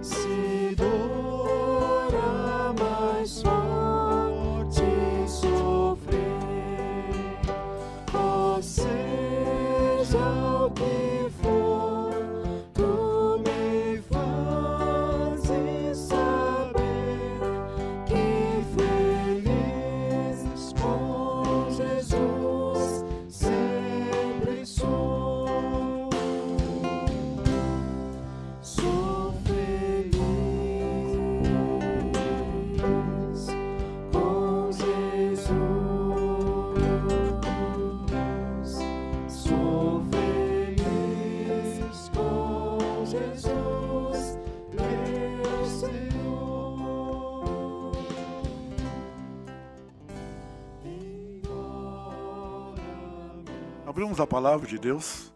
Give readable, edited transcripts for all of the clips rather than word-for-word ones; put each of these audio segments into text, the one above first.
Se dor a mais forte sofrer, ou seja o que for, tu me fazes saber que feliz com Jesus sempre sou. Sou feliz com Jesus. Sou feliz com Jesus, meu Senhor. Abrimos a palavra de Deus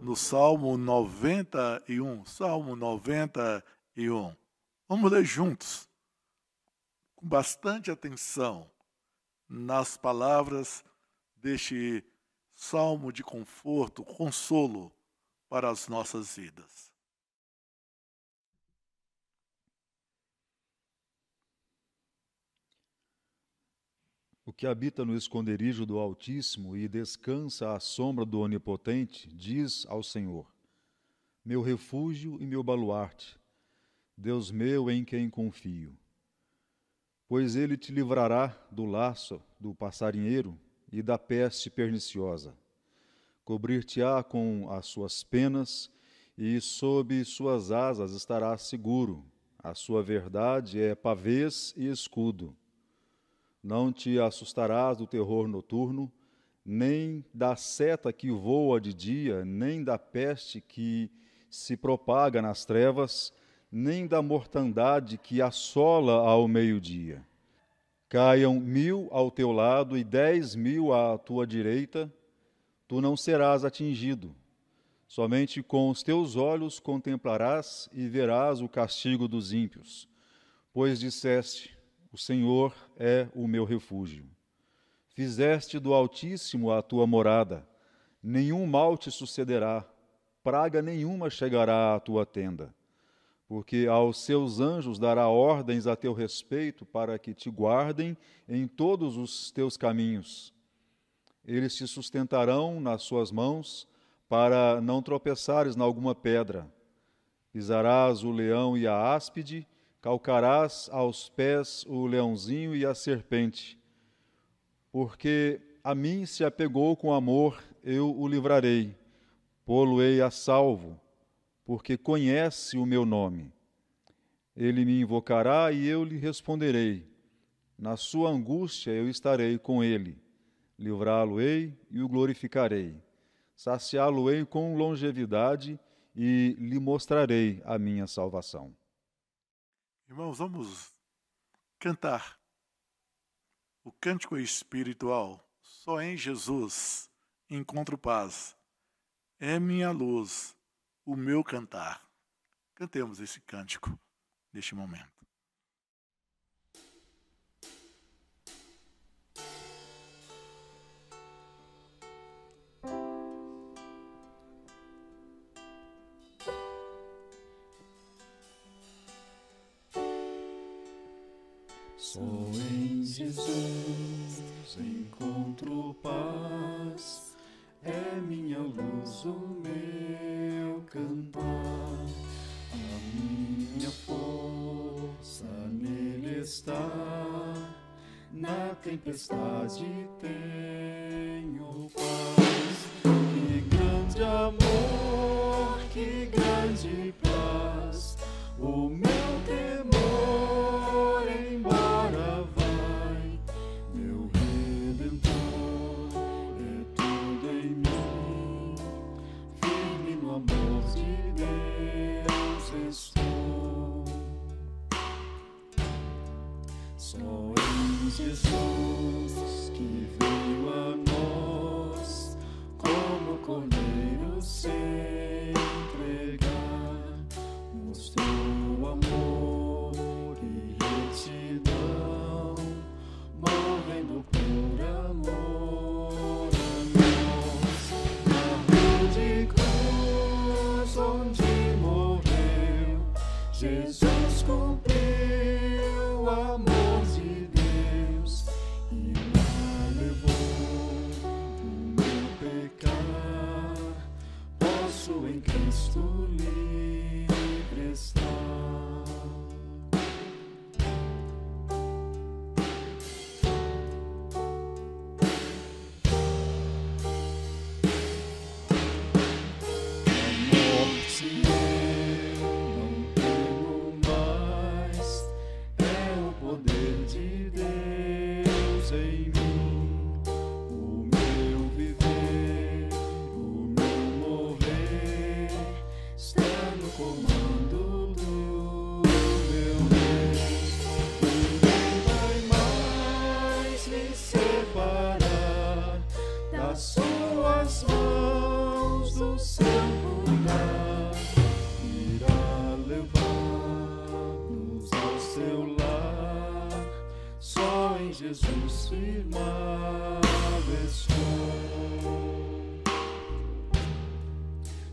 no Salmo 91. Salmo 91. Vamos ler juntos, com bastante atenção, nas palavras deste salmo de conforto, consolo para as nossas vidas. O que habita no esconderijo do Altíssimo e descansa à sombra do Onipotente, diz ao Senhor: meu refúgio e meu baluarte, Deus meu em quem confio. Pois ele te livrará do laço do passarinheiro e da peste perniciosa. Cobrir-te-á com as suas penas e sob suas asas estarás seguro. A sua verdade é pavês e escudo. Não te assustarás do terror noturno, nem da seta que voa de dia, nem da peste que se propaga nas trevas, nem da mortandade que assola ao meio-dia. Caiam 1000 ao teu lado e 10.000 à tua direita, tu não serás atingido. Somente com os teus olhos contemplarás e verás o castigo dos ímpios. Pois disseste: o Senhor é o meu refúgio. Fizeste do Altíssimo a tua morada. Nenhum mal te sucederá, praga nenhuma chegará à tua tenda. Porque aos seus anjos dará ordens a teu respeito para que te guardem em todos os teus caminhos. Eles te sustentarão nas suas mãos, para não tropeçares em alguma pedra. Pisarás o leão e a áspide, calcarás aos pés o leãozinho e a serpente. Porque a mim se apegou com amor, eu o livrarei. Pô-lo-ei a salvo, porque conhece o meu nome. Ele me invocará e eu lhe responderei. Na sua angústia eu estarei com ele. Livrá-lo-ei e o glorificarei. Saciá-lo-ei com longevidade e lhe mostrarei a minha salvação. Irmãos, vamos cantar o cântico espiritual. Só em Jesus encontro paz. É minha luz, o meu cantar. Cantemos esse cântico neste momento. Só em Jesus encontro paz, é minha luz, o meu cantar, a minha força nele está, na tempestade tenho paz. Que grande amor, que grande paz, o meu temor embora vai, meu Redentor é tudo em mim, firme no amor de Deus estou. Só em Jesus que veio a Cristo livre está. Suas mãos do seu lugar irá levar-nos ao seu lar. Só em Jesus firmado estou.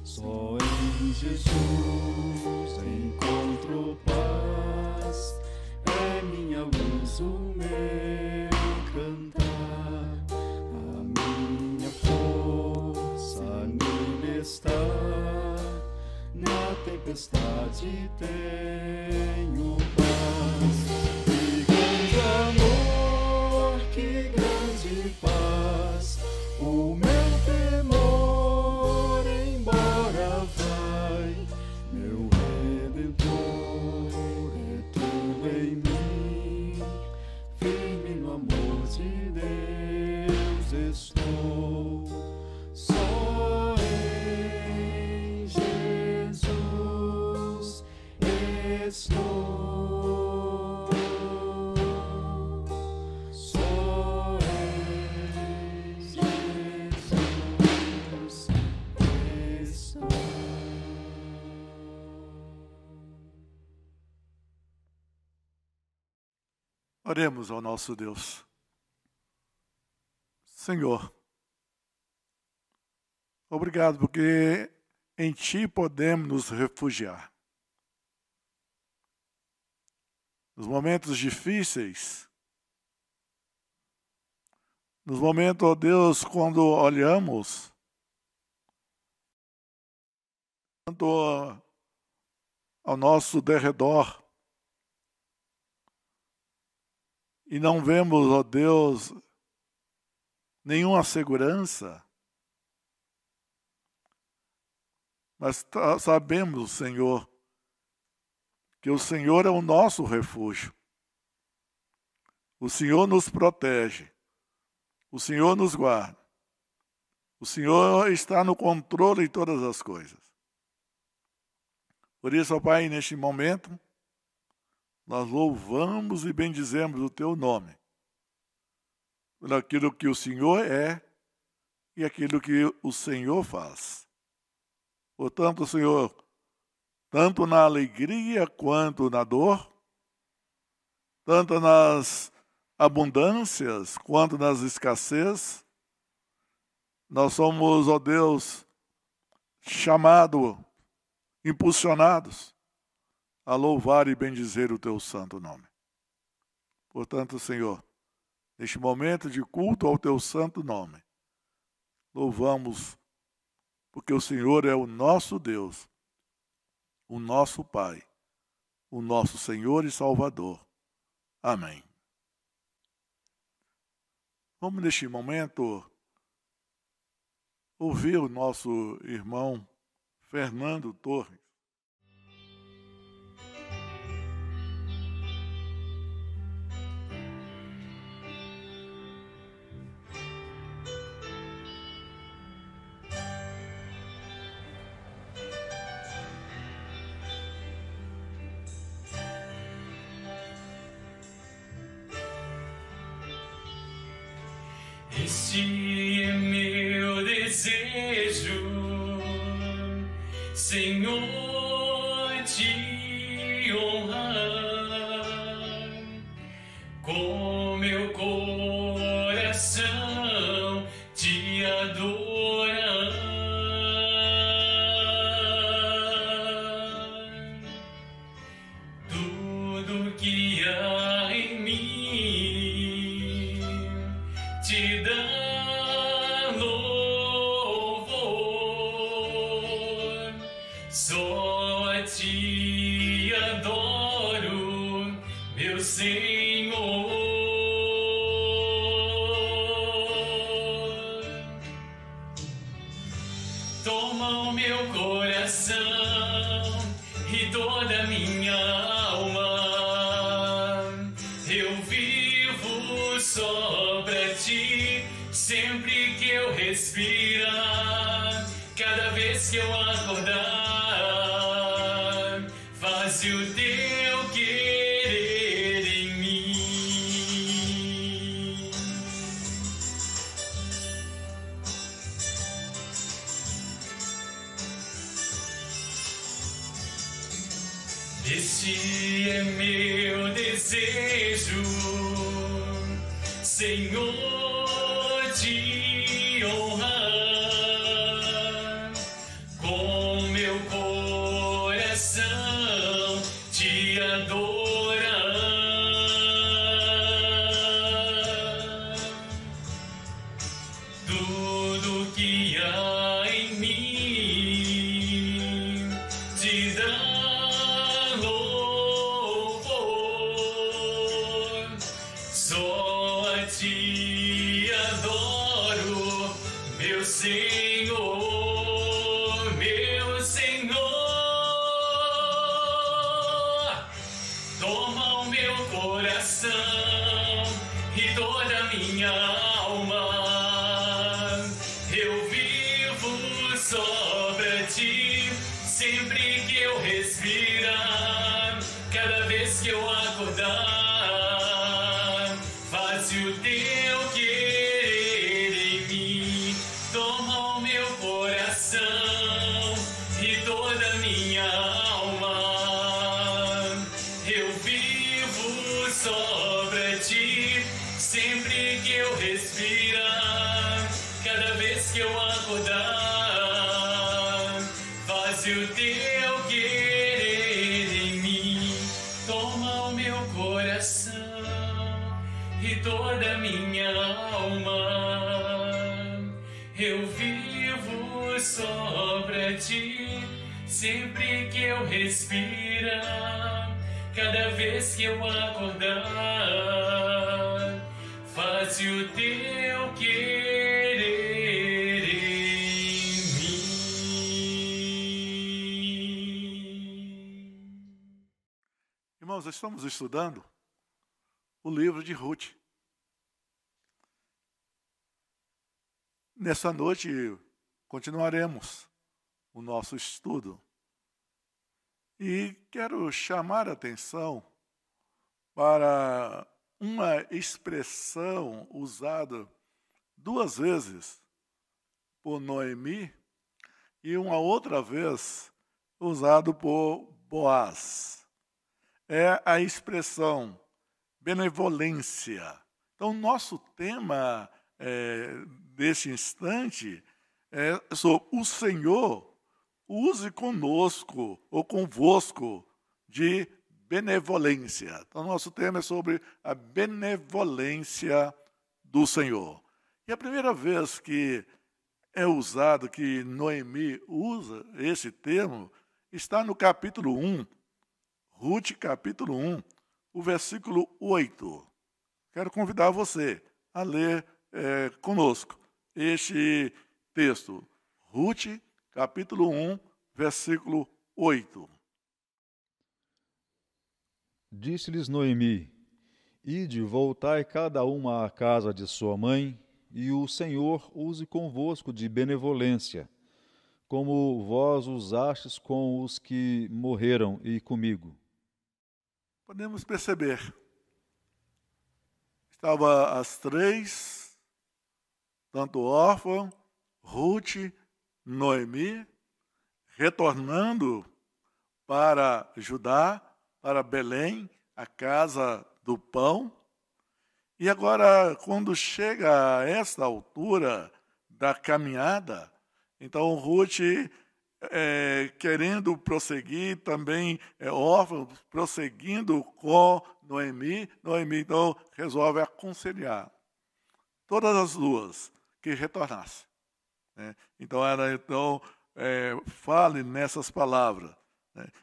Só em Jesus encontro paz. É minha luz, o meu cantar. Está na tempestade, tenho paz. Que grande amor, que grande paz. O meu temor embora vai. Meu Redentor é tudo em mim. Firme no amor de Deus estou. Só em Jesus estou. Só em Jesus estou. Oremos ao nosso Deus. Senhor, obrigado porque em Ti podemos nos refugiar. Nos momentos difíceis, nos momentos, ó Deus, quando olhamos tanto ao nosso derredor e não vemos, ó Deus, nenhuma segurança, mas sabemos, Senhor, que o Senhor é o nosso refúgio. O Senhor nos protege. O Senhor nos guarda. O Senhor está no controle de todas as coisas. Por isso, ó Pai, neste momento, nós louvamos e bendizemos o Teu nome, por aquilo que o Senhor é e aquilo que o Senhor faz. Portanto, Senhor, tanto na alegria quanto na dor, tanto nas abundâncias quanto nas escassez, nós somos, ó Deus, chamados, impulsionados a louvar e bendizer o Teu santo nome. Portanto, Senhor, neste momento de culto ao Teu santo nome, louvamos porque o Senhor é o nosso Deus, o nosso Pai, o nosso Senhor e Salvador. Amém. Vamos neste momento ouvir o nosso irmão Fernando Torres. Este é meu desejo, Senhor, te honrar com meu coração, te adorar. Tudo que há em mim te dá louvor, toma o meu coração e toda a minha alma. Eu vivo só pra ti, sempre que eu respirar, cada vez que eu acordar, faze o teu querer em mim. Este é meu desejo, Senhor, te honrar com meu coração, te adorar. Tudo que há em mim te dá só a ti adoro, meu Senhor, meu Senhor. Toma o meu coração e toda a minha alma. Eu vivo só pra ti, sempre que eu respirar, cada vez que eu acordar, faze o teu querer em mim. Toma o meu coração e toda a minha alma. Eu vivo só pra ti, sempre que eu respirar, cada vez que eu acordar, faze o teu querer em mim. Toma o meu coração e toda a minha alma. Eu vivo só pra ti, sempre que eu respirar, cada vez que eu acordar, faze o teu querer em mim. Irmãos, estamos estudando o livro de Ruth. Nessa noite, continuaremos o nosso estudo. E quero chamar a atenção para uma expressão usada 2 vezes por Noemi e uma outra vez usado por Boaz. É a expressão benevolência. Então, nosso tema deste instante é sobre o Senhor use conosco ou convosco de benevolência. Então, nosso tema é sobre a benevolência do Senhor. E a primeira vez que é usado, que Noemi usa esse termo, está no capítulo 1, Ruth capítulo 1, o versículo 8. Quero convidar você a ler conosco este texto. Ruth capítulo 1, versículo 8. Disse-lhes Noemi: Ide, voltai cada uma à casa de sua mãe, e o Senhor use convosco de benevolência, como vós usastes com os que morreram e comigo. Podemos perceber. Estava as 3, tanto órfã, Ruth, Noemi, retornando para Judá, para Belém, a casa do pão. E agora, quando chega a esta altura da caminhada, então Ruth, querendo prosseguir, também órfã, prosseguindo com Noemi, então resolve aconselhar todas as duas que retornassem. Então, fale nessas palavras.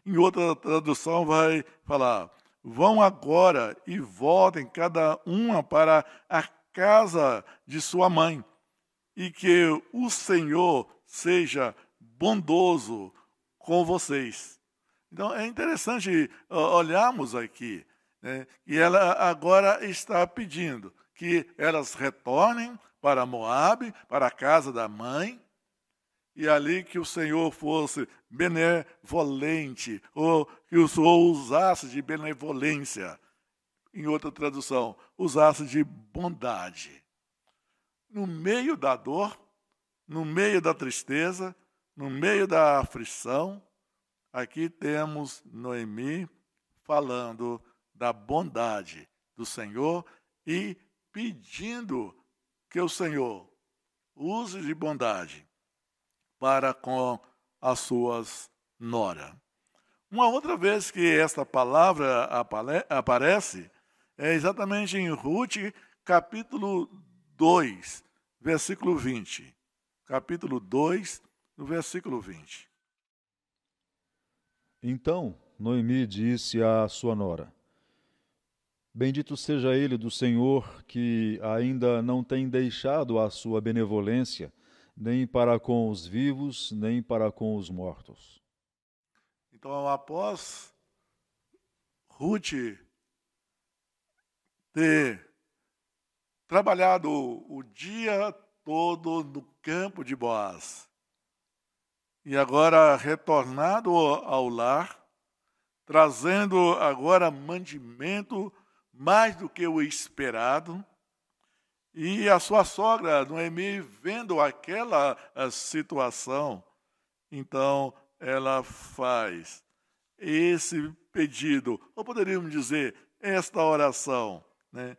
Em outra tradução vai falar: vão agora e voltem cada uma para a casa de sua mãe, e que o Senhor seja bondoso com vocês. Então, é interessante olharmos aqui, né, que ela agora está pedindo que elas retornem para Moabe, para a casa da mãe, e ali que o Senhor fosse benevolente, ou que o Senhor usasse de benevolência. Em outra tradução, usasse de bondade. No meio da dor, no meio da tristeza, no meio da aflição, aqui temos Noemi falando da bondade do Senhor e pedindo que o Senhor use de bondade para com as suas noras. Uma outra vez que esta palavra aparece é exatamente em Ruth, capítulo 2, versículo 20. Capítulo 2, no versículo 20. Então Noemi disse à sua nora: Bendito seja ele do Senhor, que ainda não tem deixado a sua benevolência, nem para com os vivos, nem para com os mortos. Então, após Ruth ter trabalhado o dia todo no campo de Boaz, e agora retornado ao lar, trazendo agora mantimento mais do que o esperado, e a sua sogra, Noemi, vendo aquela situação, então ela faz esse pedido, ou poderíamos dizer, esta oração, né?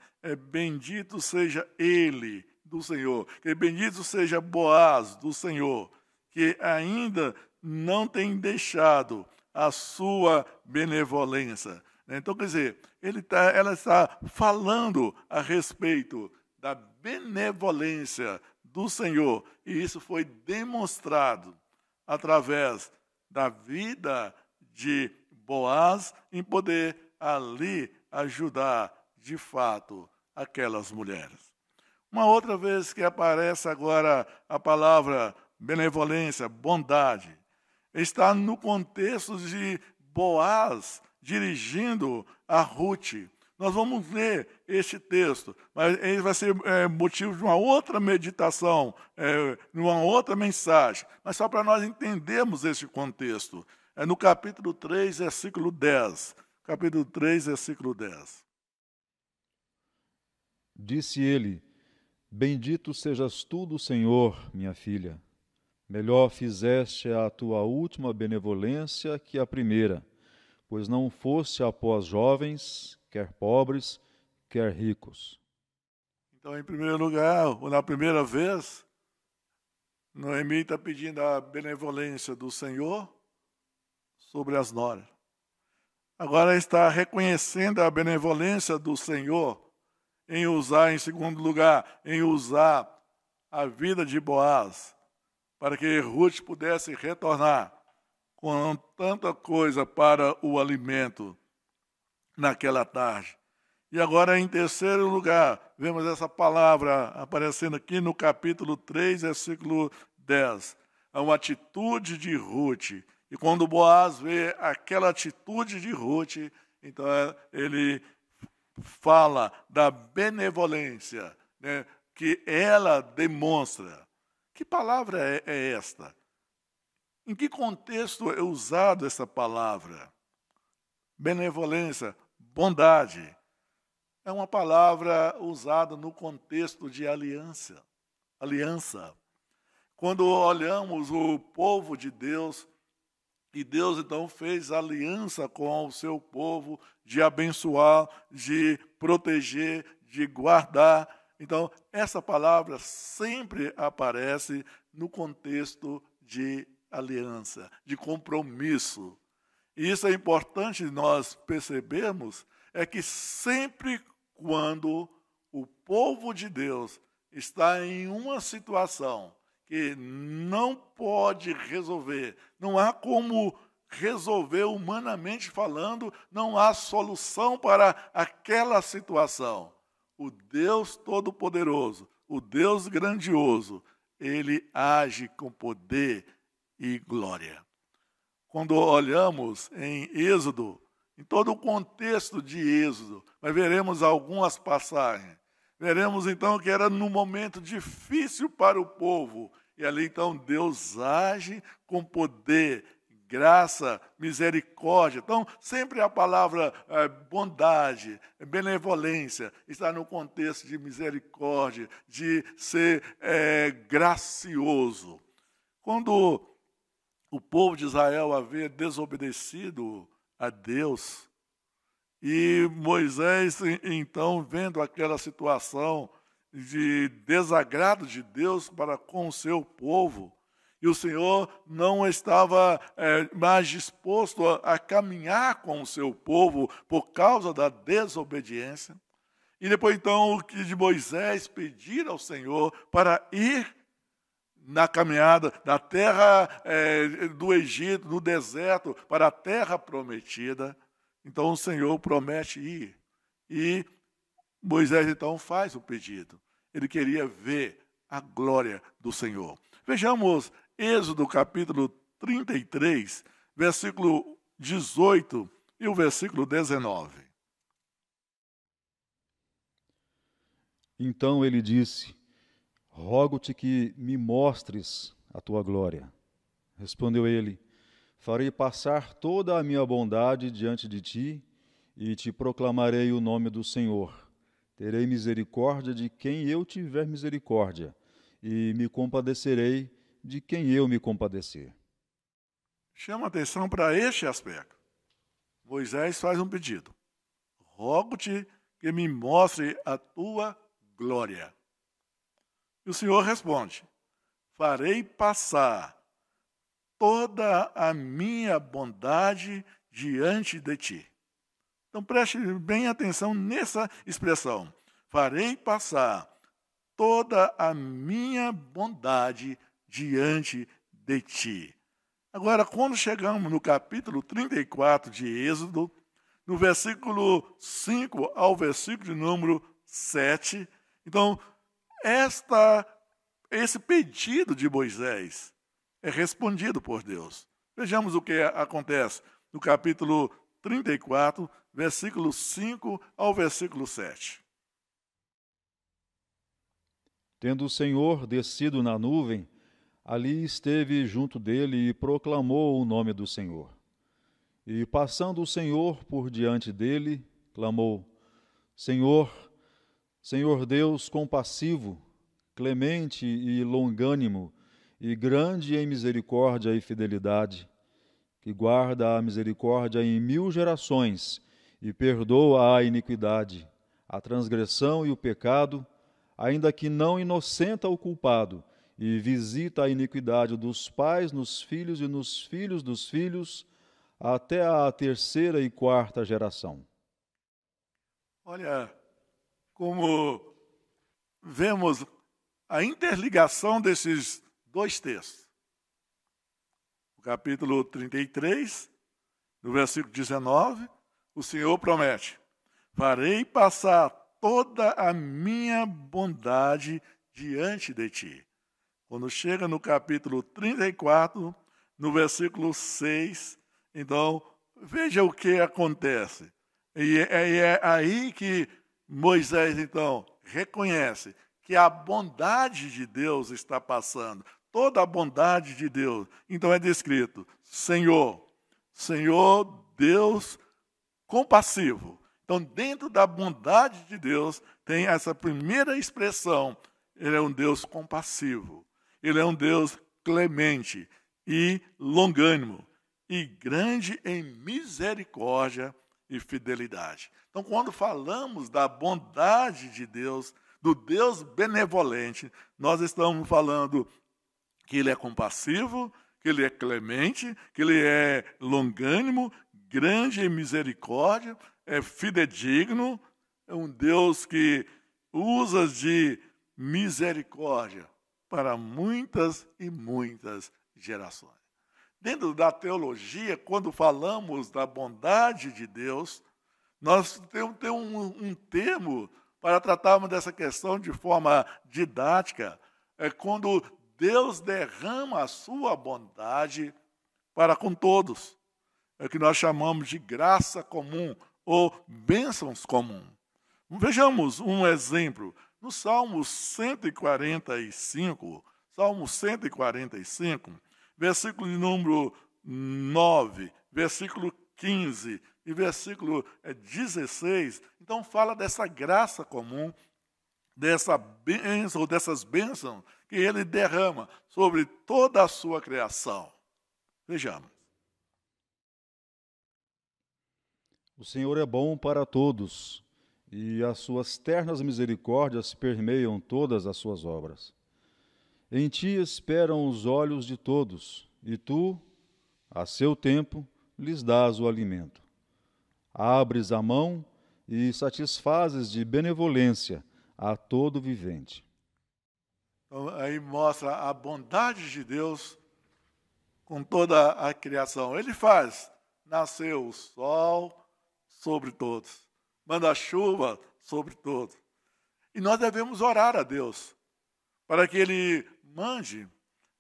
Bendito seja ele do Senhor, que bendito seja Boaz do Senhor, que ainda não tem deixado a sua benevolência. Então, quer dizer, ela está falando a respeito da benevolência do Senhor, e isso foi demonstrado através da vida de Boaz em poder ali ajudar, de fato, aquelas mulheres. Uma outra vez que aparece agora a palavra benevolência, bondade, está no contexto de Boaz dirigindo a Ruth. Nós vamos ler este texto, mas ele vai ser motivo de uma outra meditação, uma outra mensagem, mas só para nós entendermos este contexto. É no capítulo 3, versículo 10. Capítulo 3, versículo 10. Disse ele: Bendito sejas tu do Senhor, minha filha. Melhor fizeste a tua última benevolência que a primeira, pois não foste após jovens, quer pobres, quer ricos. Então, em primeiro lugar, na primeira vez, Noemi está pedindo a benevolência do Senhor sobre as noras. Agora está reconhecendo a benevolência do Senhor em usar, em segundo lugar, em usar a vida de Boaz, para que Ruth pudesse retornar com tanta coisa para o alimento naquela tarde. E agora, em terceiro lugar, vemos essa palavra aparecendo aqui no capítulo 3, versículo 10. É uma atitude de Ruth. E quando Boaz vê aquela atitude de Ruth, então ele fala da benevolência, né, que ela demonstra. Que palavra é esta? Em que contexto é usada essa palavra? Benevolência, bondade. É uma palavra usada no contexto de aliança. Quando olhamos o povo de Deus, e Deus então fez aliança com o seu povo de abençoar, de proteger, de guardar. Então, essa palavra sempre aparece no contexto de aliança, de compromisso. E isso é importante nós percebermos, é que sempre quando o povo de Deus está em uma situação que não pode resolver, não há como resolver humanamente falando, não há solução para aquela situação. O Deus Todo-Poderoso, o Deus Grandioso, ele age com poder e glória. Quando olhamos em Êxodo, em todo o contexto de Êxodo, nós veremos algumas passagens. Veremos então que era num momento difícil para o povo. E ali então Deus age com poder, graça, misericórdia. Então sempre a palavra bondade, benevolência, está no contexto de misericórdia, de ser gracioso. Quando o povo de Israel havia desobedecido a Deus, e Moisés, então, vendo aquela situação de desagrado de Deus para com o seu povo, e o Senhor não estava mais disposto a caminhar com o seu povo por causa da desobediência, e depois, então, o que de Moisés pedir ao Senhor para ir na caminhada da terra do Egito, no deserto, para a terra prometida. Então o Senhor promete ir. E Moisés então faz o pedido. Ele queria ver a glória do Senhor. Vejamos Êxodo capítulo 33, versículo 18 e o versículo 19. Então ele disse: rogo-te que me mostres a tua glória. Respondeu ele: farei passar toda a minha bondade diante de ti e te proclamarei o nome do Senhor. Terei misericórdia de quem eu tiver misericórdia e me compadecerei de quem eu me compadecer. Chama atenção para este aspecto. Moisés faz um pedido. Rogo-te que me mostre a tua glória. E o Senhor responde: farei passar toda a minha bondade diante de ti. Então preste bem atenção nessa expressão. Farei passar toda a minha bondade diante de ti. Agora, quando chegamos no capítulo 34 de Êxodo, no versículo 5 ao versículo de número 7, então, esse pedido de Moisés é respondido por Deus. Vejamos o que acontece no capítulo 34, versículo 5 ao versículo 7. Tendo o Senhor descido na nuvem, ali esteve junto dele e proclamou o nome do Senhor. E passando o Senhor por diante dele, clamou: Senhor, Senhor Deus compassivo, clemente e longânimo, e grande em misericórdia e fidelidade, que guarda a misericórdia em 1000 gerações e perdoa a iniquidade, a transgressão e o pecado, ainda que não inocenta o culpado, e visita a iniquidade dos pais nos filhos e nos filhos dos filhos, até a 3ª e 4ª geração. Olha como vemos a interligação desses dois textos. No capítulo 33, no versículo 19, o Senhor promete: farei passar toda a minha bondade diante de ti. Quando chega no capítulo 34, no versículo 6, então, veja o que acontece. E é aí que Moisés, então, reconhece que a bondade de Deus está passando. Toda a bondade de Deus. Então é descrito: Senhor, Senhor Deus compassivo. Então, dentro da bondade de Deus, tem essa primeira expressão. Ele é um Deus compassivo. Ele é um Deus clemente e longânimo. E grande em misericórdia e fidelidade. Então, quando falamos da bondade de Deus, do Deus benevolente, nós estamos falando que Ele é compassivo, que Ele é clemente, que Ele é longânimo, grande em misericórdia, é fidedigno, é um Deus que usa de misericórdia para muitas e muitas gerações. Dentro da teologia, quando falamos da bondade de Deus, nós temos um termo para tratarmos dessa questão de forma didática. É quando Deus derrama a sua bondade para com todos. É o que nós chamamos de graça comum ou bênçãos comuns. Vejamos um exemplo. No Salmo 145, versículo de número 9, versículo 15 e versículo 16, então fala dessa graça comum, dessa bênção, ou dessas bênçãos que ele derrama sobre toda a sua criação. Vejamos. O Senhor é bom para todos, e as suas ternas misericórdias permeiam todas as suas obras. Em ti esperam os olhos de todos, e tu, a seu tempo, lhes dás o alimento. Abres a mão e satisfazes de benevolência a todo vivente. Então, aí mostra a bondade de Deus com toda a criação. Ele faz nascer o sol sobre todos, manda a chuva sobre todos. E nós devemos orar a Deus para que Ele mande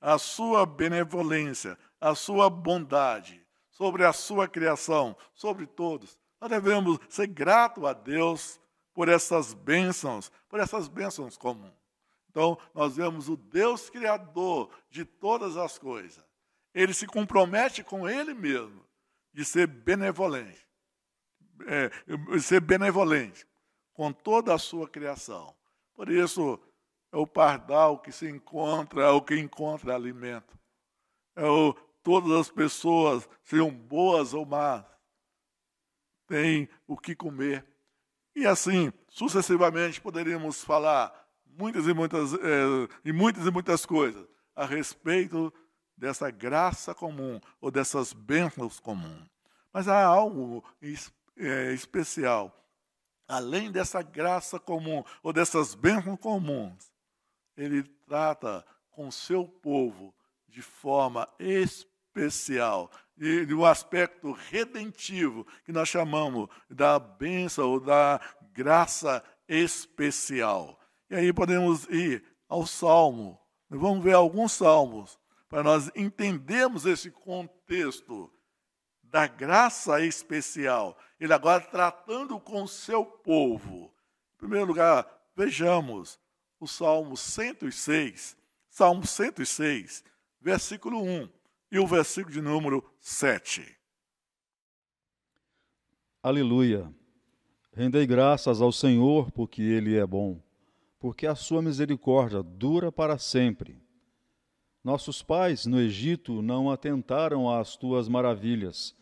a sua benevolência, a sua bondade sobre a sua criação, sobre todos. Nós devemos ser gratos a Deus por essas bênçãos comuns. Então, nós vemos o Deus Criador de todas as coisas. Ele se compromete com Ele mesmo de ser benevolente. Ser benevolente com toda a sua criação. Por isso, é o pardal que se encontra, é o que encontra alimento. Todas as pessoas, sejam boas ou más, têm o que comer. E assim, sucessivamente, poderíamos falar muitas e muitas coisas a respeito dessa graça comum ou dessas bênçãos comuns. Mas há algo especial. Além dessa graça comum ou dessas bênçãos comuns, ele trata com o seu povo de forma especial, de um aspecto redentivo, que nós chamamos da bênção ou da graça especial. E aí podemos ir ao Salmo. Vamos ver alguns salmos, para nós entendermos esse contexto da graça especial. Ele agora tratando com o seu povo. Em primeiro lugar, vejamos o Salmo 106, versículo 1 e o versículo de número 7. Aleluia! Rendei graças ao Senhor, porque Ele é bom, porque a sua misericórdia dura para sempre. Nossos pais no Egito não atentaram às tuas maravilhas,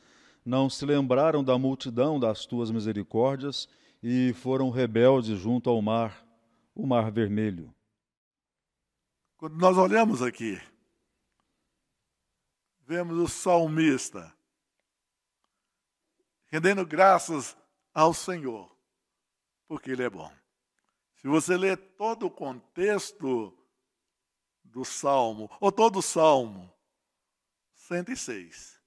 não se lembraram da multidão das tuas misericórdias e foram rebeldes junto ao mar, o Mar Vermelho. Quando nós olhamos aqui, vemos o salmista rendendo graças ao Senhor, porque Ele é bom. Se você ler todo o contexto do Salmo, ou todo o Salmo 106,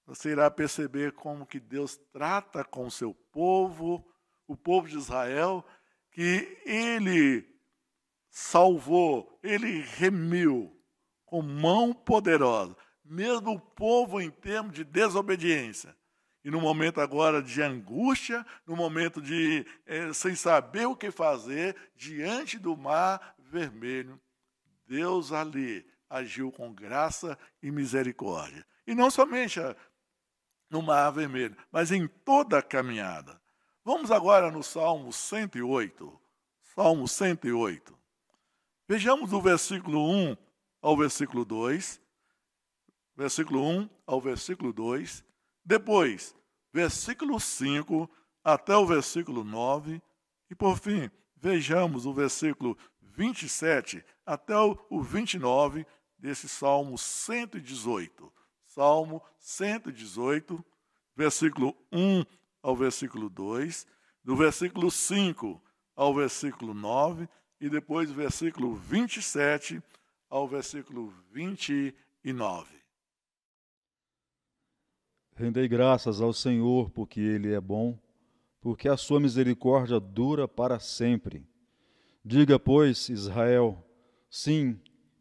você irá perceber como que Deus trata com o seu povo, o povo de Israel, que Ele salvou, Ele remiu com mão poderosa, mesmo o povo em termos de desobediência. E no momento agora de angústia, no momento de sem saber o que fazer, diante do Mar Vermelho, Deus ali agiu com graça e misericórdia. E não somente no Mar Vermelho, mas em toda a caminhada. Vamos agora no Salmo 108. Salmo 108. Vejamos do versículo 1 ao versículo 2. Versículo 1 ao versículo 2. Depois, versículo 5 até o versículo 9. E, por fim, vejamos o versículo 27 até o 29 desse Salmo 118. Salmo 118, versículo 1 ao versículo 2, do versículo 5 ao versículo 9, e depois do versículo 27 ao versículo 29. Rendei graças ao Senhor, porque Ele é bom, porque a sua misericórdia dura para sempre. Diga, pois, Israel, sim,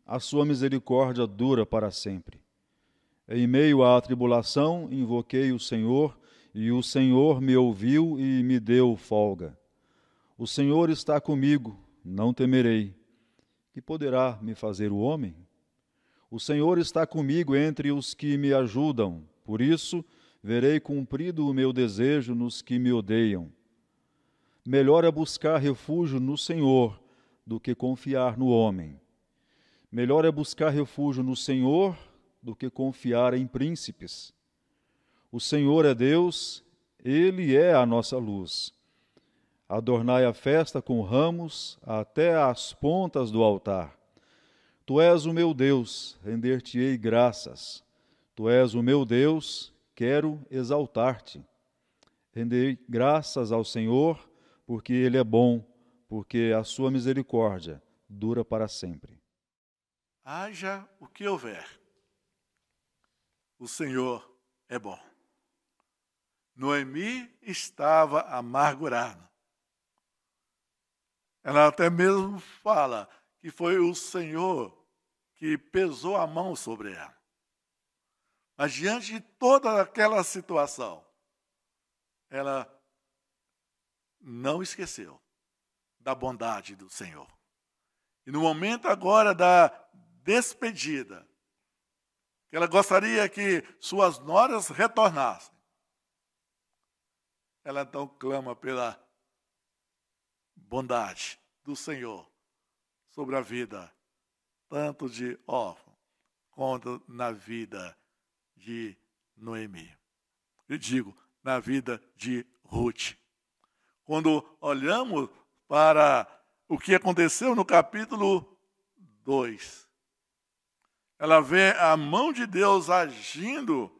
a sua misericórdia dura para sempre. Em meio à tribulação, invoquei o Senhor, e o Senhor me ouviu e me deu folga. O Senhor está comigo, não temerei. Que poderá me fazer o homem? O Senhor está comigo entre os que me ajudam, por isso verei cumprido o meu desejo nos que me odeiam. Melhor é buscar refúgio no Senhor do que confiar no homem. Melhor é buscar refúgio no Senhor do que confiar em príncipes. O Senhor é Deus, Ele é a nossa luz. Adornai a festa com ramos até às pontas do altar. Tu és o meu Deus, render-te-ei graças. Tu és o meu Deus, quero exaltar-te. Rendei graças ao Senhor, porque Ele é bom, porque a sua misericórdia dura para sempre. Haja o que houver, o Senhor é bom. Noemi estava amargurada. Ela até mesmo fala que foi o Senhor que pesou a mão sobre ela. Mas diante de toda aquela situação, ela não esqueceu da bondade do Senhor. E no momento agora da despedida, ela gostaria que suas noras retornassem. Ela então clama pela bondade do Senhor sobre a vida, tanto de órfão, quanto na vida de Noemi. Eu digo, na vida de Ruth. Quando olhamos para o que aconteceu no capítulo 2, ela vê a mão de Deus agindo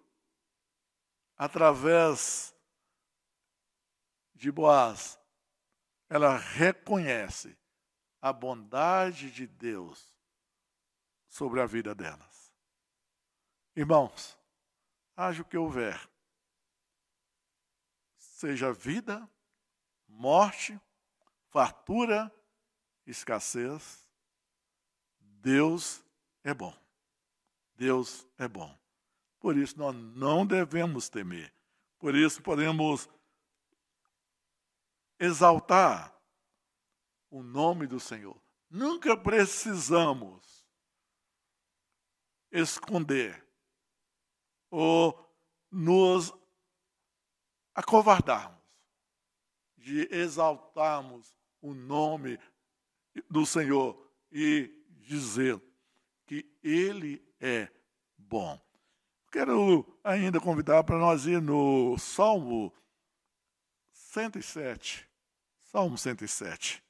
através de Boaz. Ela reconhece a bondade de Deus sobre a vida delas. Irmãos, haja o que houver, seja vida, morte, fartura, escassez, Deus é bom. Deus é bom. Por isso nós não devemos temer. Por isso podemos exaltar o nome do Senhor. Nunca precisamos esconder ou nos acovardarmos de exaltarmos o nome do Senhor e dizer que Ele é bom. Quero ainda convidar para nós ir no Salmo 107. Salmo 107.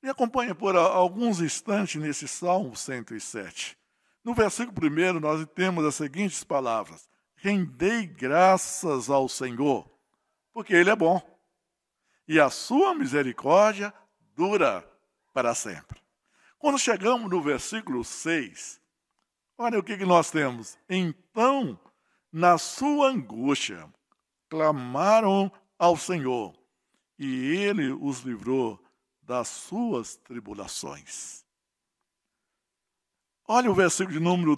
Me acompanha por alguns instantes nesse Salmo 107. No versículo 1, nós temos as seguintes palavras: rendei graças ao Senhor, porque Ele é bom, e a sua misericórdia dura para sempre. Quando chegamos no versículo 6, olha o que nós temos. Então, na sua angústia, clamaram ao Senhor, e Ele os livrou das suas tribulações. Olha o versículo de número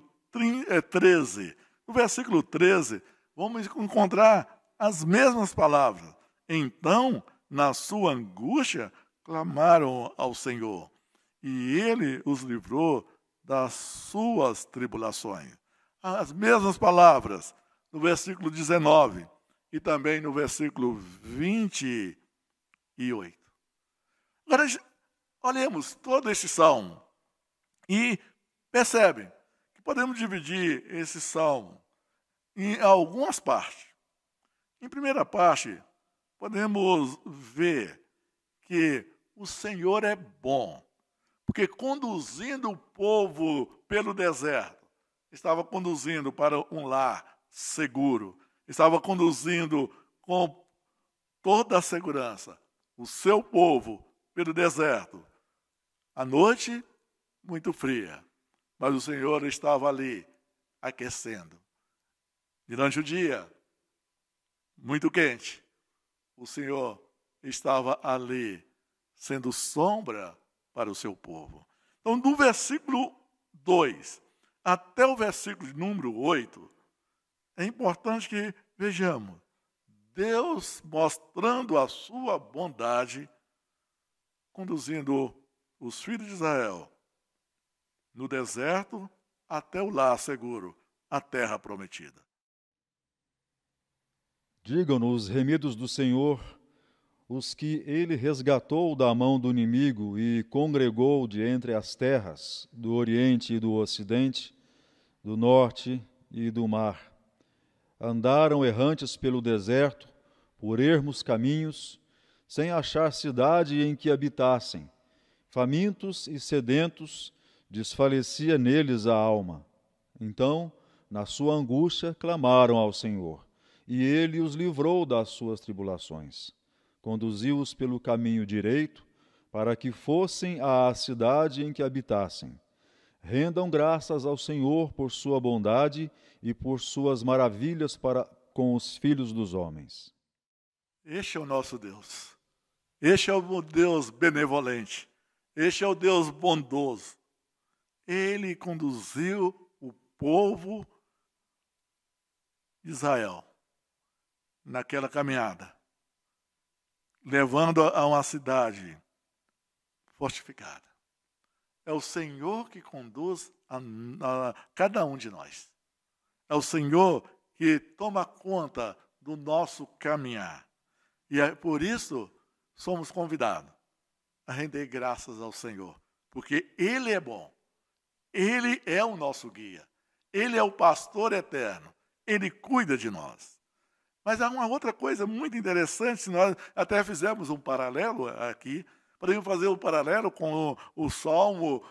13. No versículo 13, vamos encontrar as mesmas palavras. Então, na sua angústia, clamaram ao Senhor, e Ele os livrou das suas tribulações. As mesmas palavras no versículo 19 e também no versículo 28. Agora, olhemos todo esse salmo e percebem que podemos dividir esse salmo em algumas partes. Em primeira parte, podemos ver que o Senhor é bom, porque conduzindo o povo pelo deserto, estava conduzindo para um lar seguro, estava conduzindo com toda a segurança o seu povo pelo deserto. A noite, muito fria, mas o Senhor estava ali, aquecendo. Durante o dia, muito quente, o Senhor estava ali, sendo sombra para o seu povo. Então, do versículo 2 até o versículo de número 8, é importante que vejamos Deus mostrando a sua bondade, conduzindo os filhos de Israel no deserto até o lar seguro, a terra prometida. Digam-nos, remidos do Senhor, os que ele resgatou da mão do inimigo e congregou de entre as terras, do Oriente e do Ocidente, do Norte e do mar. Andaram errantes pelo deserto, por ermos caminhos, sem achar cidade em que habitassem. Famintos e sedentos, desfalecia neles a alma. Então, na sua angústia, clamaram ao Senhor, e ele os livrou das suas tribulações. Conduziu-os pelo caminho direito, para que fossem à cidade em que habitassem. Rendam graças ao Senhor por sua bondade e por suas maravilhas para com os filhos dos homens. Este é o nosso Deus. Este é o Deus benevolente. Este é o Deus bondoso. Ele conduziu o povo de Israel naquela caminhada, levando a uma cidade fortificada. É o Senhor que conduz a cada um de nós. É o Senhor que toma conta do nosso caminhar. E é por isso somos convidados a render graças ao Senhor, porque Ele é bom. Ele é o nosso guia. Ele é o pastor eterno. Ele cuida de nós. Mas há uma outra coisa muito interessante, nós até fizemos um paralelo aqui, podemos fazer um paralelo com o Salmo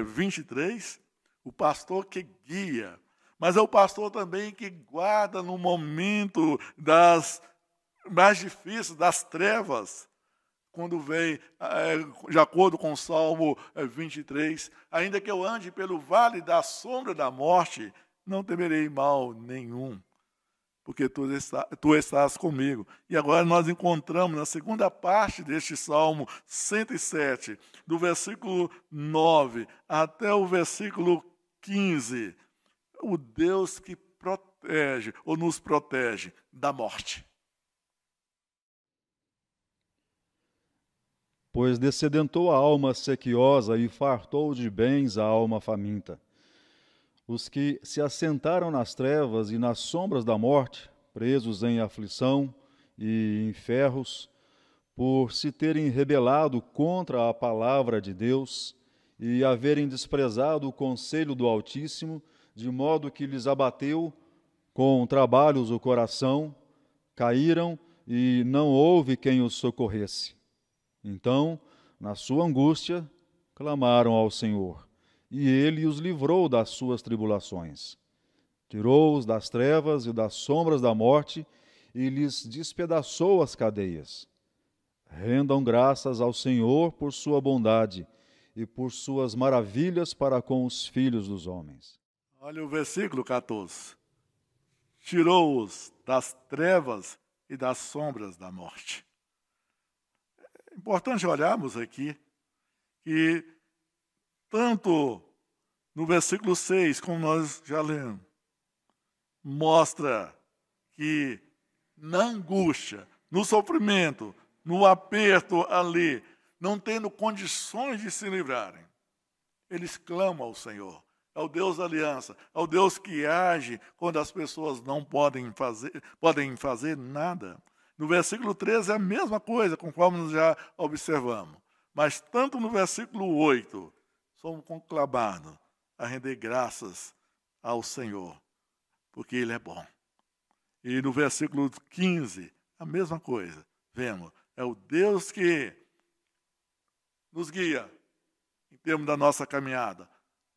23, o pastor que guia, mas é o pastor também que guarda no momento das mais difíceis, das trevas, quando vem, de acordo com o Salmo 23, ainda que eu ande pelo vale da sombra da morte, não temerei mal nenhum, porque tu estás comigo. E agora nós encontramos na segunda parte deste Salmo 107, do versículo 9 até o versículo 15, o Deus que protege, ou nos protege da morte. Pois dessedentou a alma sequiosa e fartou de bens a alma faminta. Os que se assentaram nas trevas e nas sombras da morte, presos em aflição e em ferros, por se terem rebelado contra a palavra de Deus e haverem desprezado o conselho do Altíssimo, de modo que lhes abateu com trabalhos o coração, caíram e não houve quem os socorresse. Então, na sua angústia, clamaram ao Senhor, e ele os livrou das suas tribulações. Tirou-os das trevas e das sombras da morte e lhes despedaçou as cadeias. Rendam graças ao Senhor por sua bondade e por suas maravilhas para com os filhos dos homens. Olha o versículo 14. Tirou-os das trevas e das sombras da morte. É importante olharmos aqui que tanto no versículo 6, como nós já lemos, mostra que na angústia, no sofrimento, no aperto ali, não tendo condições de se livrarem, eles clamam ao Senhor. É o Deus da aliança, é o Deus que age quando as pessoas não podem fazer nada. No versículo 13 é a mesma coisa, conforme nós já observamos. Mas tanto no versículo 8, somos conclamados a render graças ao Senhor, porque Ele é bom. E no versículo 15, a mesma coisa. Vemos, é o Deus que nos guia em termos da nossa caminhada.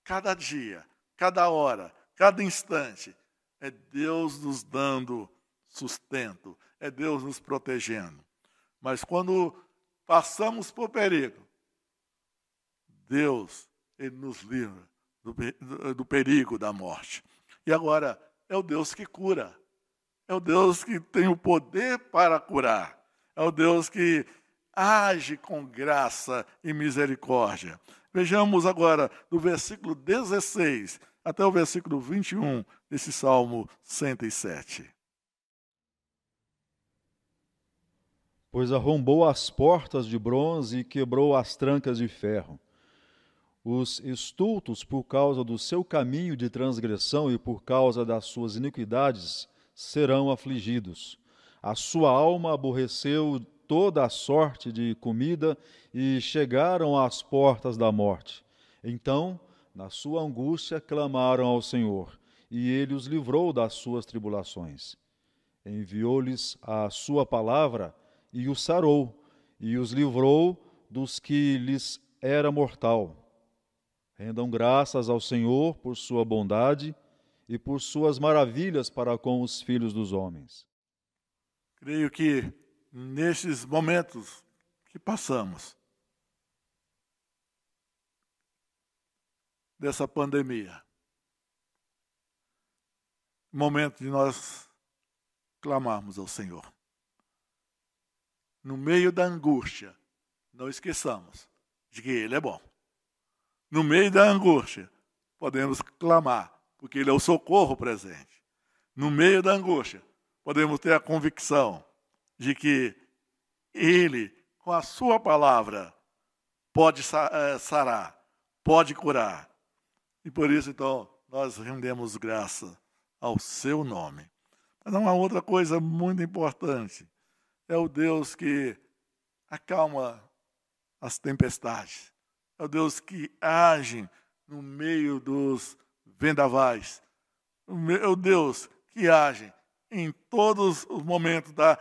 Cada dia, cada hora, cada instante, é Deus nos dando sustento, é Deus nos protegendo. Mas quando passamos por perigo, Deus, Ele nos livra do perigo da morte. E agora, é o Deus que cura. É o Deus que tem o poder para curar. É o Deus que age com graça e misericórdia. Vejamos agora do versículo 16 até o versículo 21 desse Salmo 107. Pois arrombou as portas de bronze e quebrou as trancas de ferro. Os estultos, por causa do seu caminho de transgressão e por causa das suas iniquidades, serão afligidos. A sua alma aborreceu toda a sorte de comida e chegaram às portas da morte. Então, na sua angústia, clamaram ao Senhor, e ele os livrou das suas tribulações. Enviou-lhes a sua palavra e os sarou, e os livrou dos que lhes era mortal. Rendam graças ao Senhor por sua bondade e por suas maravilhas para com os filhos dos homens. Creio que nesses momentos que passamos, dessa pandemia, momento de nós clamarmos ao Senhor. No meio da angústia, não esqueçamos de que Ele é bom. No meio da angústia, podemos clamar, porque Ele é o socorro presente. No meio da angústia, podemos ter a convicção de que Ele, com a sua palavra, pode sarar, pode curar. E por isso, então, nós rendemos graça ao seu nome. Mas há uma outra coisa muito importante. É o Deus que acalma as tempestades. É o Deus que age no meio dos vendavais. É o Deus que age em todos os momentos da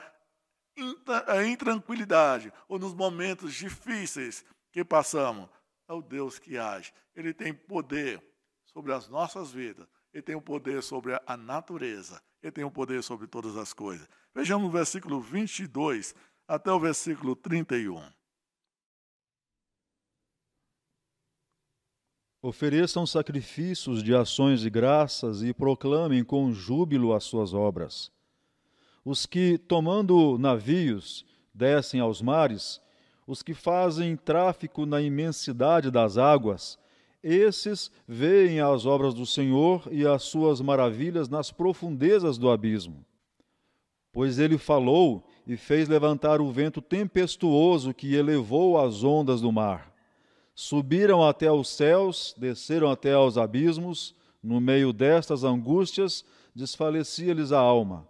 intranquilidade ou nos momentos difíceis que passamos. É o Deus que age. Ele tem poder sobre as nossas vidas. Ele tem o poder sobre a natureza. Ele tem o poder sobre todas as coisas. Vejamos o versículo 22 até o versículo 31. Ofereçam sacrifícios de ações de graças e proclamem com júbilo as suas obras. Os que, tomando navios, descem aos mares, os que fazem tráfico na imensidade das águas, esses veem as obras do Senhor e as suas maravilhas nas profundezas do abismo. Pois ele falou e fez levantar o vento tempestuoso que elevou as ondas do mar. Subiram até os céus, desceram até aos abismos, no meio destas angústias desfalecia-lhes a alma.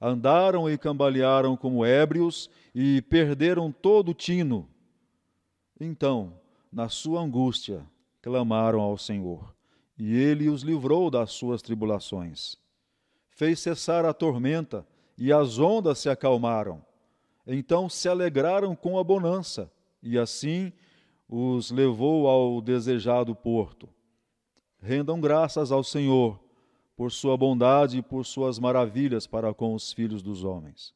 Andaram e cambalearam como ébrios e perderam todo o tino. Então, na sua angústia, clamaram ao Senhor, e ele os livrou das suas tribulações. Fez cessar a tormenta, e as ondas se acalmaram. Então se alegraram com a bonança, e assim os levou ao desejado porto. Rendam graças ao Senhor por sua bondade e por suas maravilhas para com os filhos dos homens.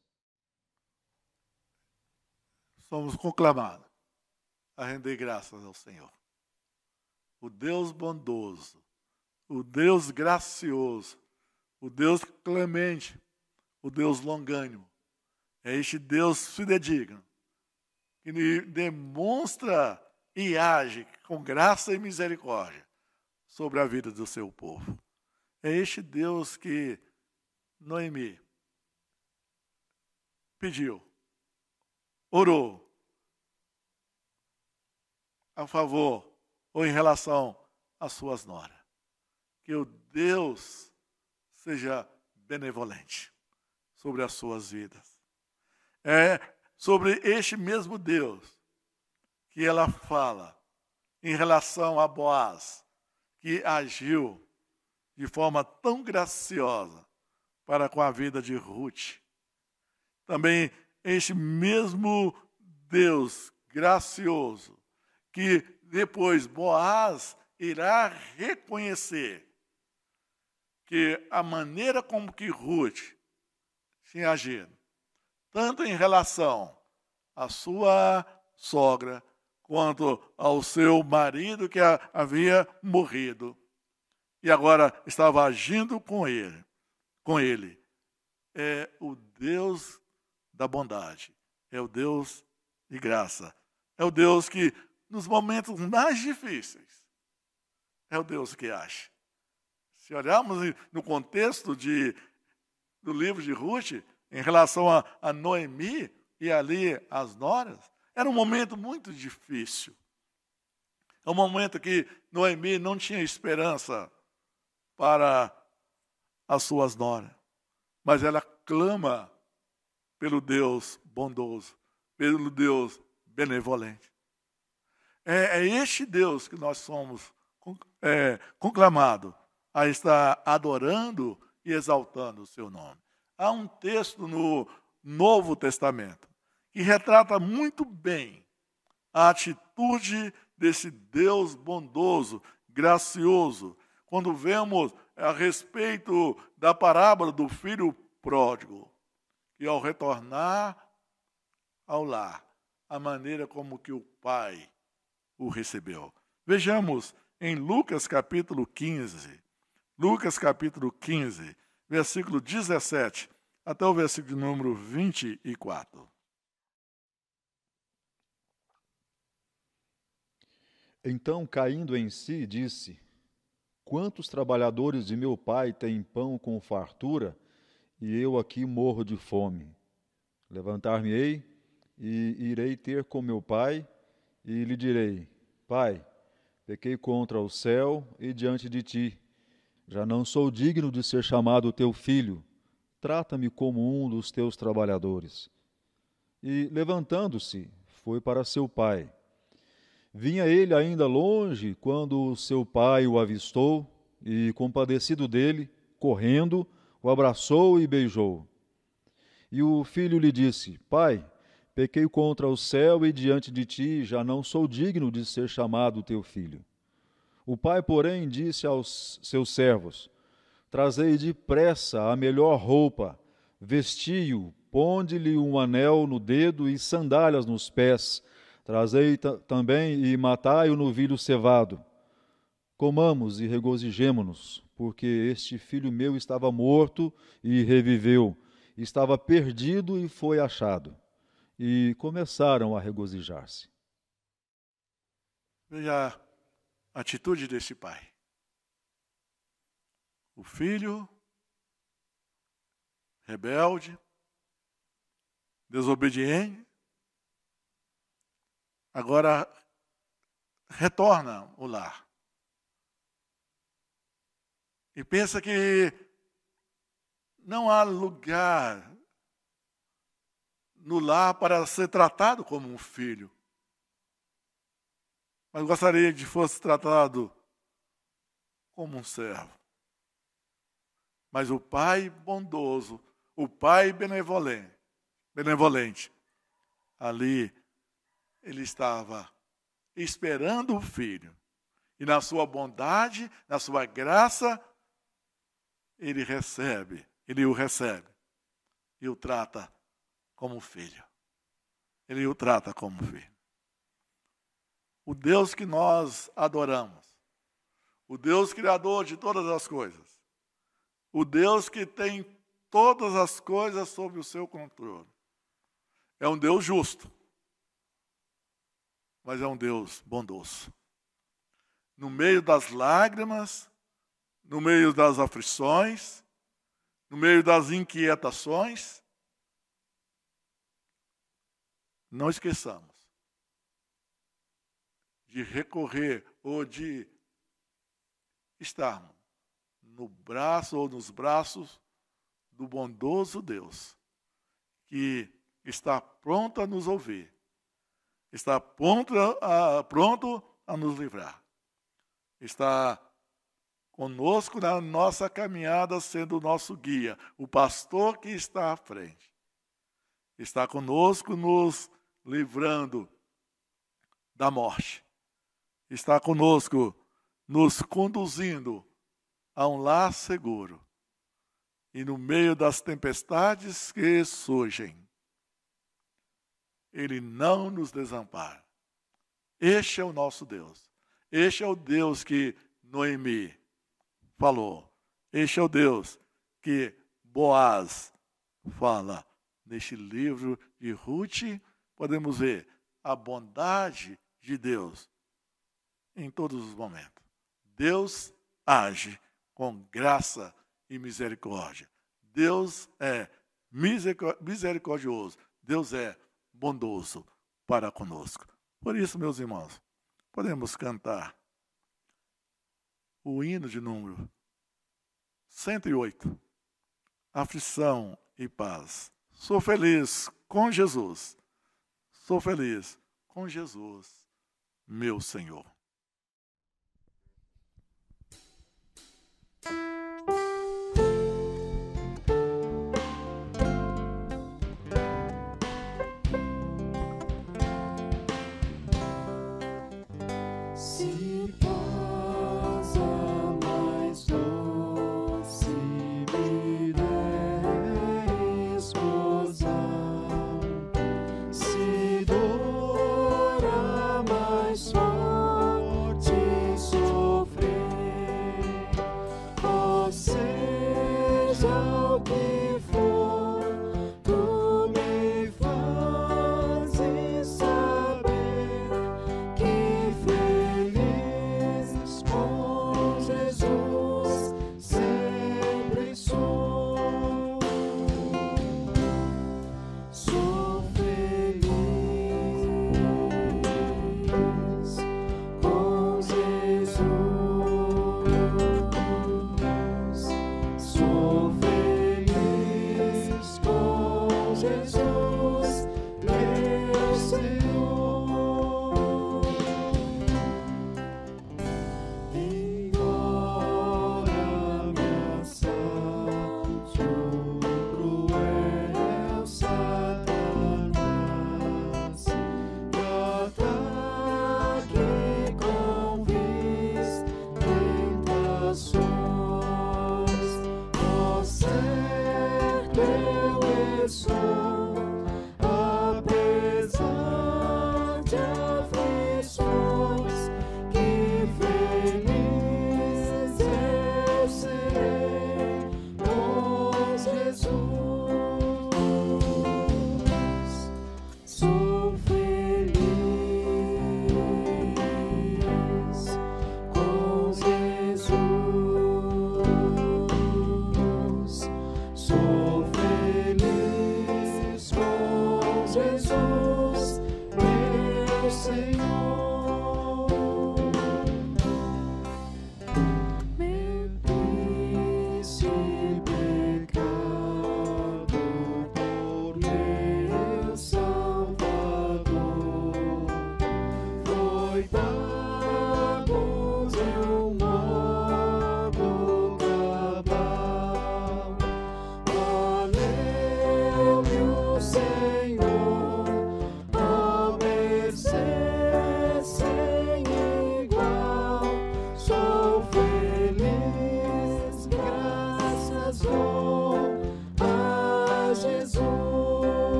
Somos conclamados a render graças ao Senhor. O Deus bondoso, o Deus gracioso, o Deus clemente, o Deus longânimo. É este Deus fidedigno, que demonstra e age com graça e misericórdia sobre a vida do seu povo. É este Deus que Noemi pediu, orou a favor ou em relação às suas noras. Que o Deus seja benevolente sobre as suas vidas. É sobre este mesmo Deus que ela fala em relação a Boaz, que agiu de forma tão graciosa para com a vida de Ruth. Também este mesmo Deus gracioso, que depois Boaz irá reconhecer que a maneira como que Ruth tinha agido, tanto em relação à sua sogra, quanto ao seu marido que havia morrido, e agora estava agindo com ele. É o Deus da bondade, é o Deus e graça. É o Deus que, nos momentos mais difíceis, é o Deus que age. Se olharmos no contexto do livro de Ruth, em relação a Noemi e ali as noras, era um momento muito difícil. É um momento que Noemi não tinha esperança para as suas noras. Mas ela clama pelo Deus bondoso, pelo Deus benevolente. É este Deus que nós somos conclamados a estar adorando e exaltando o seu nome. Há um texto no Novo Testamento que retrata muito bem a atitude desse Deus bondoso, gracioso, quando vemos a respeito da parábola do filho pródigo, que ao retornar ao lar, a maneira como que o pai o recebeu. Vejamos em Lucas capítulo 15, versículo 17, até o versículo número 24. Então, caindo em si, disse: Quantos trabalhadores de meu pai têm pão com fartura, e eu aqui morro de fome? Levantar-me-ei e irei ter com meu pai, e lhe direi: Pai, pequei contra o céu e diante de ti. Já não sou digno de ser chamado teu filho. Trata-me como um dos teus trabalhadores. E, levantando-se, foi para seu pai. Vinha ele ainda longe quando seu pai o avistou e, compadecido dele, correndo, o abraçou e beijou. E o filho lhe disse: Pai, pequei contra o céu e diante de ti, já não sou digno de ser chamado teu filho. O pai, porém, disse aos seus servos: Trazei depressa a melhor roupa, vesti-o, ponde-lhe um anel no dedo e sandálias nos pés. Trazei também e matai-o no novilho cevado. Comamos e regozijemo-nos, porque este filho meu estava morto e reviveu, estava perdido e foi achado. E começaram a regozijar-se. Veja a atitude desse pai. O filho rebelde, desobediente, agora retorna ao lar. E pensa que não há lugar no lar para ser tratado como um filho. Mas gostaria de fosse tratado como um servo. Mas o pai bondoso, o pai benevolente, ali ele estava esperando o filho. E na sua bondade, na sua graça, ele o recebe e o trata como filho. Ele o trata como filho. O Deus que nós adoramos, o Deus criador de todas as coisas, o Deus que tem todas as coisas sob o seu controle, é um Deus justo, mas é um Deus bondoso. No meio das lágrimas, no meio das aflições, no meio das inquietações, não esqueçamos de recorrer ou de estarmos no braço ou nos braços do bondoso Deus, que está pronto a nos ouvir, está pronto a nos livrar, está conosco na nossa caminhada, sendo o nosso guia, o pastor que está à frente. Está conosco nos livrando da morte. Está conosco nos conduzindo a um lar seguro. E no meio das tempestades que surgem, Ele não nos desampara. Este é o nosso Deus. Este é o Deus que Noemi falou. Este é o Deus que Boaz fala. Neste livro de Ruth, podemos ver a bondade de Deus em todos os momentos. Deus age com graça e misericórdia. Deus é misericordioso. Deus é bondoso para conosco. Por isso, meus irmãos, podemos cantar o hino de número 108. Aflição e paz. Sou feliz com Jesus. Sou feliz com Jesus, meu Senhor. Feliz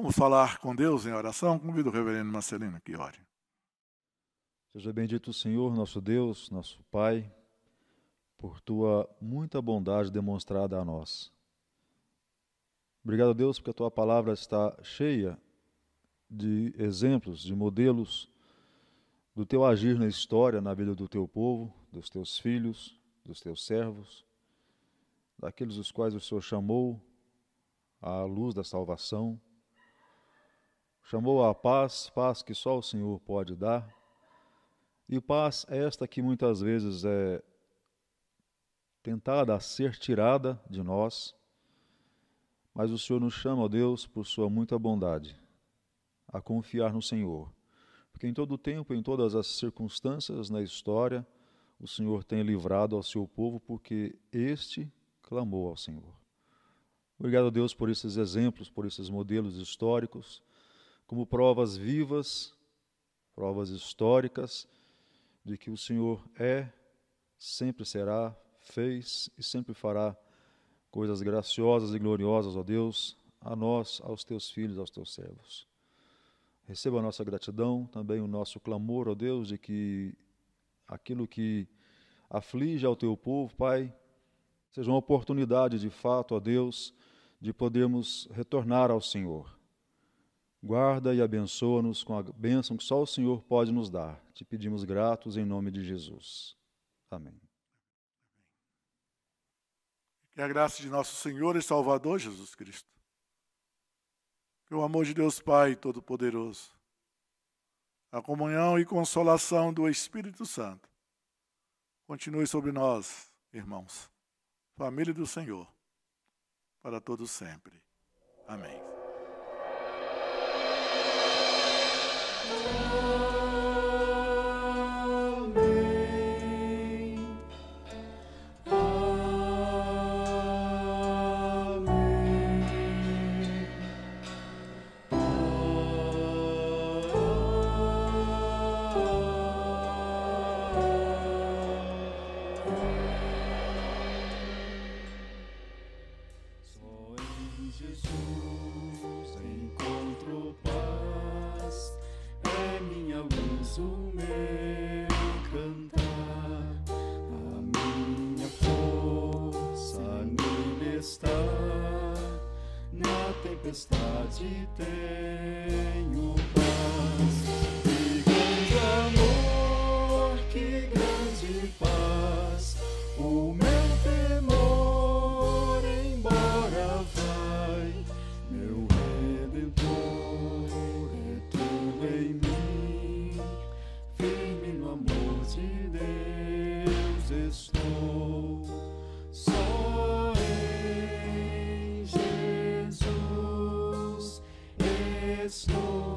Vamos falar com Deus em oração? Convido o reverendo Marcelino que ore. Seja bendito o Senhor, nosso Deus, nosso Pai, por tua muita bondade demonstrada a nós. Obrigado, Deus, porque a tua palavra está cheia de exemplos, de modelos do teu agir na história, na vida do teu povo, dos teus filhos, dos teus servos, daqueles os quais o Senhor chamou à luz da salvação, chamou à paz, paz que só o Senhor pode dar, e paz esta que muitas vezes é tentada a ser tirada de nós, mas o Senhor nos chama, ó Deus, por sua muita bondade, a confiar no Senhor. Porque em todo o tempo, em todas as circunstâncias na história, o Senhor tem livrado ao seu povo, porque este clamou ao Senhor. Obrigado, Deus, por esses exemplos, por esses modelos históricos, como provas vivas, provas históricas, de que o Senhor é, sempre será, fez e sempre fará coisas graciosas e gloriosas, ó Deus, a nós, aos teus filhos, aos teus servos. Receba a nossa gratidão, também o nosso clamor, ó Deus, de que aquilo que aflige ao teu povo, Pai, seja uma oportunidade de fato, ó Deus, de podermos retornar ao Senhor. Guarda e abençoa-nos com a bênção que só o Senhor pode nos dar. Te pedimos gratos em nome de Jesus. Amém. Que a graça de nosso Senhor e Salvador Jesus Cristo, que o amor de Deus Pai Todo-Poderoso, a comunhão e consolação do Espírito Santo, continue sobre nós, irmãos, família do Senhor, para todos sempre. Amém. Tempestade tenho paz, que grande amor, que grande paz, o meu temor embora vai, meu Redentor é tudo em mim, firme no amor de Deus estou, só em Jesus estou.